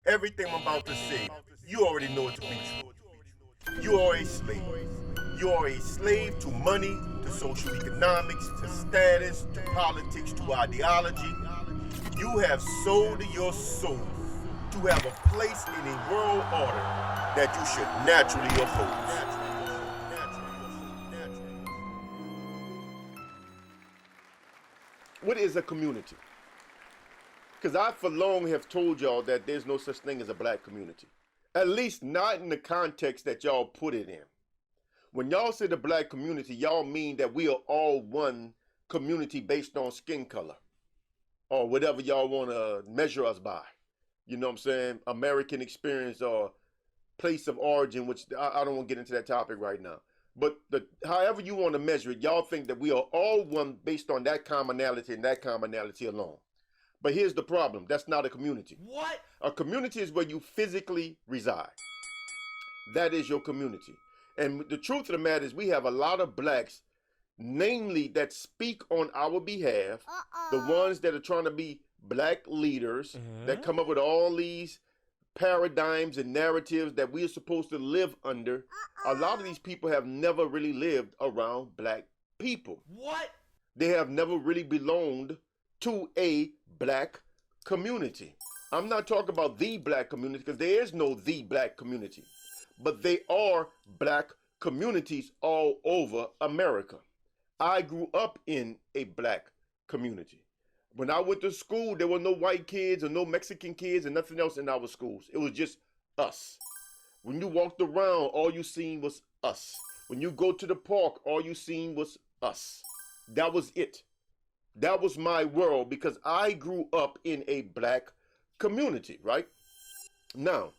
Everything I'm about to say, you already know it to be true. You are a slave. You are a slave to money, to social economics, to status, to politics, to ideology. You have sold your soul to have a place in a world order that you should naturally oppose. What is a community? Because I for long have told y'all that there's no such thing as a black community. At least not in the context that y'all put it in. When y'all say the black community, y'all mean that we are all one community based on skin color or whatever y'all want to measure us by. You know what I'm saying? American experience or place of origin, which I don't want to get into that topic right now. But however you want to measure it, y'all think that we are all one based on that commonality and that commonality alone. But here's the problem. That's not a community. What? A community is where you physically reside. That is your community. And the truth of the matter is we have a lot of blacks, namely that speak on our behalf, the ones that are trying to be black leaders, that come up with all these paradigms and narratives that we are supposed to live under. A lot of these people have never really lived around black people. What? They have never really belonged to a black community. I'm not talking about the black community because there is no the black community, but they are black communities all over America. I grew up in a black community. When I went to school, there were no white kids or no Mexican kids and nothing else in our schools. It was just us. When you walked around, all you seen was us. When you go to the park, all you seen was us. That was it. That was my world because I grew up in a black community, right? Now,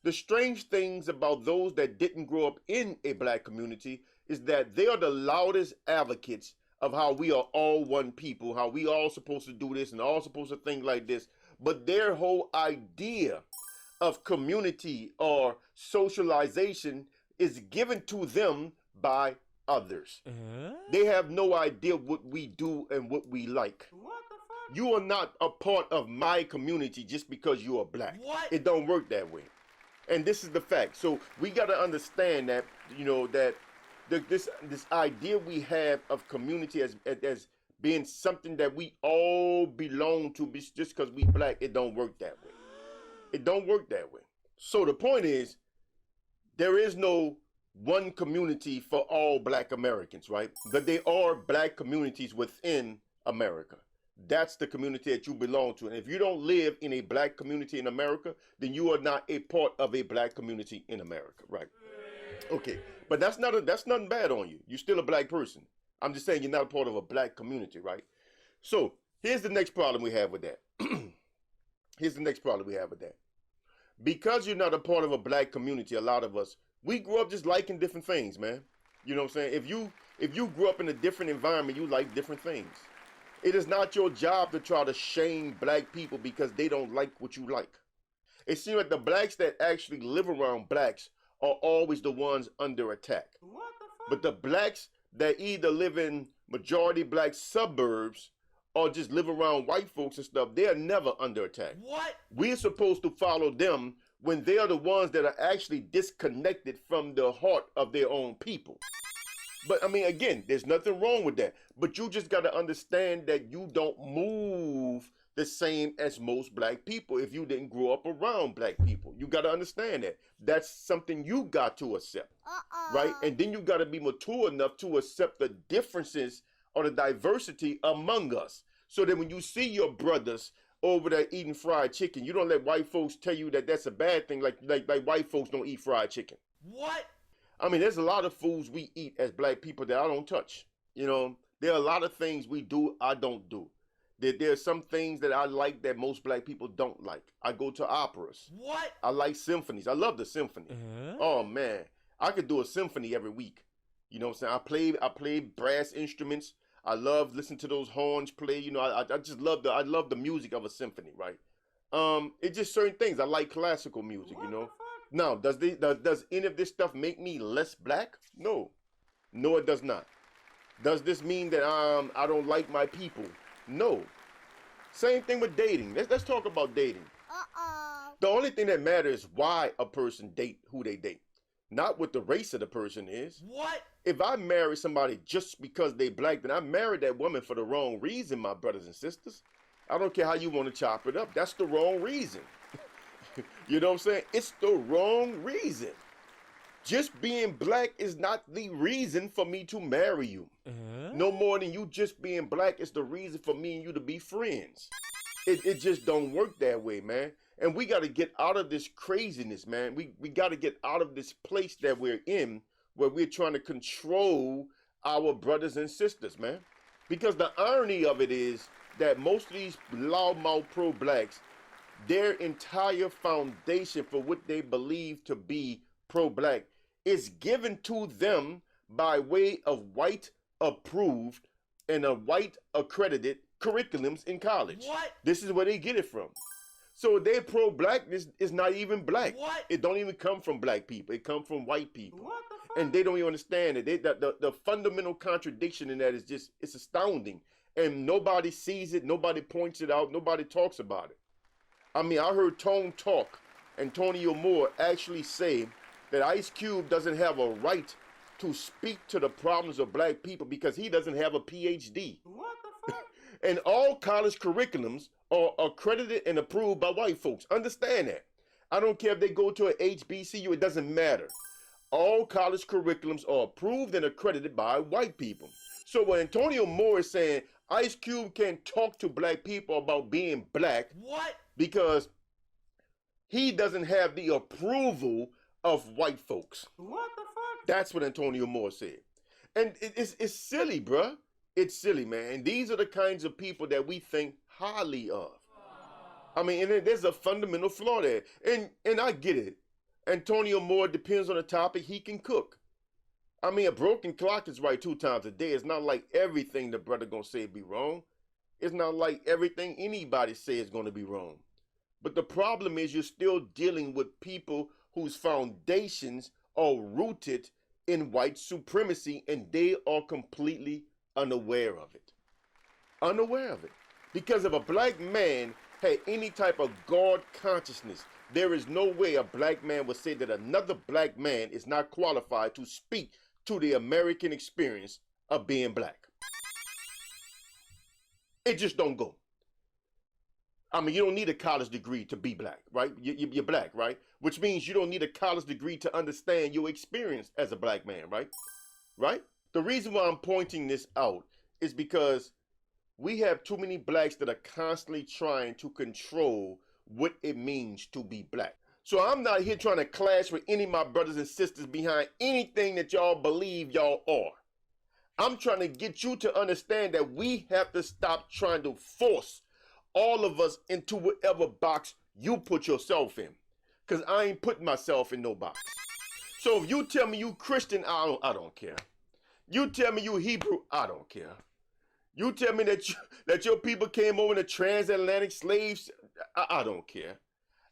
the strange things about those that didn't grow up in a black community is that they are the loudest advocates of how we are all one people, how we all supposed to do this and all supposed to think like this. But their whole idea of community or socialization is given to them by others. They have no idea what we do and what we like. What the fuck? You are not a part of my community just because you are black. What? It don't work that way. And this is the fact. So we got to understand that, you know, that this idea we have of community as being something that we all belong to just because we black, it don't work that way. It don't work that way. So the point is, there is no one community for all black Americans, right? But there are black communities within America. That's the community that you belong to. And if you don't live in a black community in America, then you are not a part of a black community in America, right? Okay, but that's nothing bad on you. You're still a black person. I'm just saying you're not a part of a black community, right? So here's the next problem we have with that. Here's the next problem we have with that. Because you're not a part of a black community, a lot of us, we grew up just liking different things, man. You know what I'm saying? If you grew up in a different environment, you like different things. It is not your job to try to shame black people because they don't like what you like. It seems like the blacks that actually live around blacks are always the ones under attack. What the fuck? But the blacks that either live in majority black suburbs or just live around white folks and stuff, they are never under attack. What? We're supposed to follow them when they are the ones that are actually disconnected from the heart of their own people. But I mean, again, there's nothing wrong with that. But you just got to understand that you don't move the same as most black people if you didn't grow up around black people. You got to understand that. That's something you got to accept, right? And then you got to be mature enough to accept the differences or the diversity among us. So that when you see your brothers over there eating fried chicken, you don't let white folks tell you that that's a bad thing, like white folks don't eat fried chicken. What? I mean, there's a lot of foods we eat as black people that I don't touch. You know, there are a lot of things we do I don't do. There are some things that I like that most black people don't like. I go to operas. What? I like symphonies. I love the symphony. Oh man, I could do a symphony every week. You know what I'm saying? I play brass instruments. I love listening to those horns play. You know, I just love the music of a symphony, right? It's just certain things. I like classical music, you know. Now, does any of this stuff make me less black? No. No, it does not. Does this mean that I don't like my people? No. Same thing with dating. Let's talk about dating. The only thing that matters is why a person date who they date, not what the race of the person is. What? If I marry somebody just because they black, then I married that woman for the wrong reason, my brothers and sisters. I don't care how you want to chop it up. That's the wrong reason. You know what I'm saying? It's the wrong reason. Just being black is not the reason for me to marry you. No more than you just being black is the reason for me and you to be friends. It just don't work that way, man. And we got to get out of this craziness, man. We got to get out of this place that we're in where we're trying to control our brothers and sisters, man. Because the irony of it is that most of these loudmouth pro-blacks, their entire foundation for what they believe to be pro-black is given to them by way of white approved and a white accredited curriculums in college. What? This is where they get it from. So their pro-blackness is not even black. What? It don't even come from black people. It comes from white people. What the fuck? And they don't even understand it. The fundamental contradiction in that is just, it's astounding. And nobody sees it, nobody points it out, nobody talks about it. I mean, I heard Tone Talk, Antonio Moore, actually say that Ice Cube doesn't have a right to speak to the problems of black people because he doesn't have a PhD. What the fuck? And all college curriculums are accredited and approved by white folks. Understand that. I don't care if they go to an HBCU, it doesn't matter. All college curriculums are approved and accredited by white people. So when Antonio Moore is saying Ice Cube can't talk to black people about being black, what? Because he doesn't have the approval of white folks. What the fuck? That's what Antonio Moore said. And it's silly, bruh. It's silly, man. And these are the kinds of people that we think highly of. I mean, and there's a fundamental flaw there. And I get it. Antonio Moore, depends on the topic, he can cook. I mean, a broken clock is right 2 times a day. It's not like everything the brother gonna say be wrong. It's not like everything anybody say is gonna be wrong. But the problem is you're still dealing with people whose foundations are rooted in white supremacy and they are completely unaware of it. Unaware of it. Because if a black man had any type of God consciousness, there is no way a black man would say that another black man is not qualified to speak to the American experience of being black. It just don't go. I mean, you don't need a college degree to be black, right? You're black, right? Which means you don't need a college degree to understand your experience as a black man, right? Right? The reason why I'm pointing this out is because we have too many blacks that are constantly trying to control what it means to be black. So I'm not here trying to clash with any of my brothers and sisters behind anything that y'all believe y'all are. I'm trying to get you to understand that we have to stop trying to force all of us into whatever box you put yourself in. Because I ain't putting myself in no box. So if you tell me you Christian, I don't care. You tell me you Hebrew, I don't care. You tell me that your people came over in the transatlantic slaves, I don't care.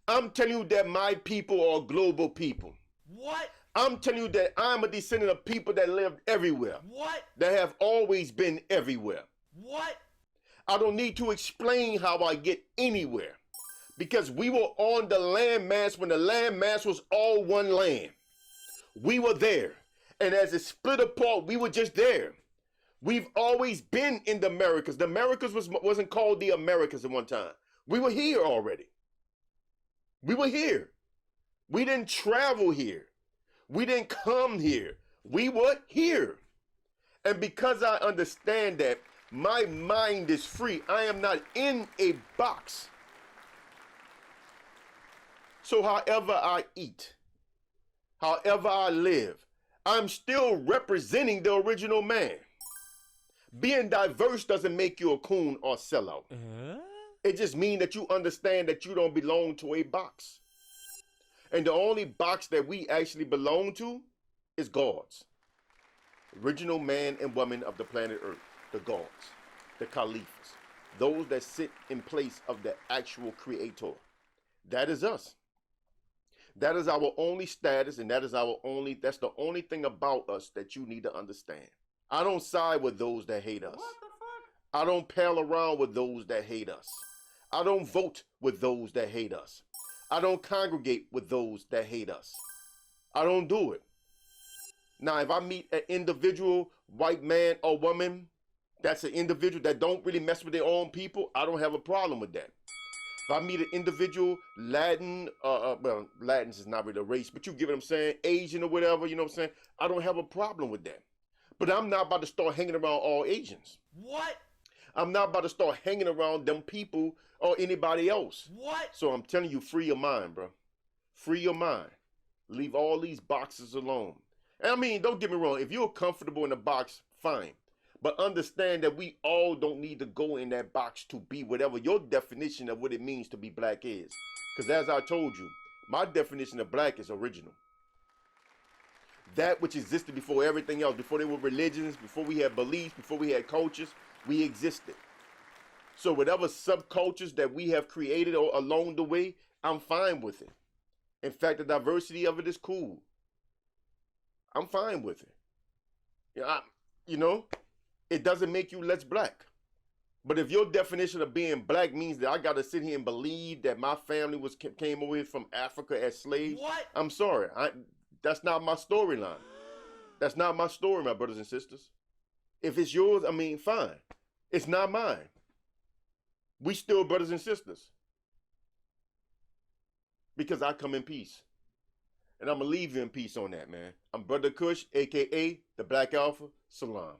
I'm telling you that my people are global people. What? I'm telling you that I'm a descendant of people that lived everywhere. What? That have always been everywhere. What? I don't need to explain how I get anywhere. Because we were on the landmass when the landmass was all one land. We were there. And as it split apart, we were just there. We've always been in the Americas. The Americas wasn't called the Americas at one time. We were here already. We were here. We didn't travel here. We didn't come here. We were here. And because I understand that, my mind is free. I am not in a box. So however I eat, however I live, I'm still representing the original man. Being diverse doesn't make you a coon or sellout. It just means that you understand that you don't belong to a box. And the only box that we actually belong to is God's. Original man and woman of the planet Earth, the gods, the caliphs, those that sit in place of the actual creator. That is us. That is our only status, and that's the only thing about us that you need to understand. I don't side with those that hate us. What the fuck? I don't pal around with those that hate us. I don't vote with those that hate us. I don't congregate with those that hate us. I don't do it. Now, if I meet an individual white man or woman that's an individual that don't really mess with their own people, I don't have a problem with that. If I meet an individual Latin, well, Latins is not really a race, but you get what I'm saying, Asian or whatever, you know what I'm saying? I don't have a problem with that. But I'm not about to start hanging around all Asians. What? I'm not about to start hanging around them people or anybody else. What? So I'm telling you, free your mind, bro. Free your mind. Leave all these boxes alone. And I mean, don't get me wrong. If you're comfortable in a box, fine. But understand that we all don't need to go in that box to be whatever your definition of what it means to be black is. Because as I told you, my definition of black is original. That which existed before everything else, before there were religions, before we had beliefs, before we had cultures, we existed. So whatever subcultures that we have created along the way, I'm fine with it. In fact, the diversity of it is cool. I'm fine with it. It doesn't make you less black. But if your definition of being black means that I got to sit here and believe that my family came over here from Africa as slaves, What? I'm sorry. That's not my storyline. That's not my story, my brothers and sisters. If it's yours, I mean, fine. It's not mine. We still brothers and sisters. Because I come in peace. And I'm going to leave you in peace on that, man. I'm Brother Kush, a.k.a. the Black Alpha. Salam.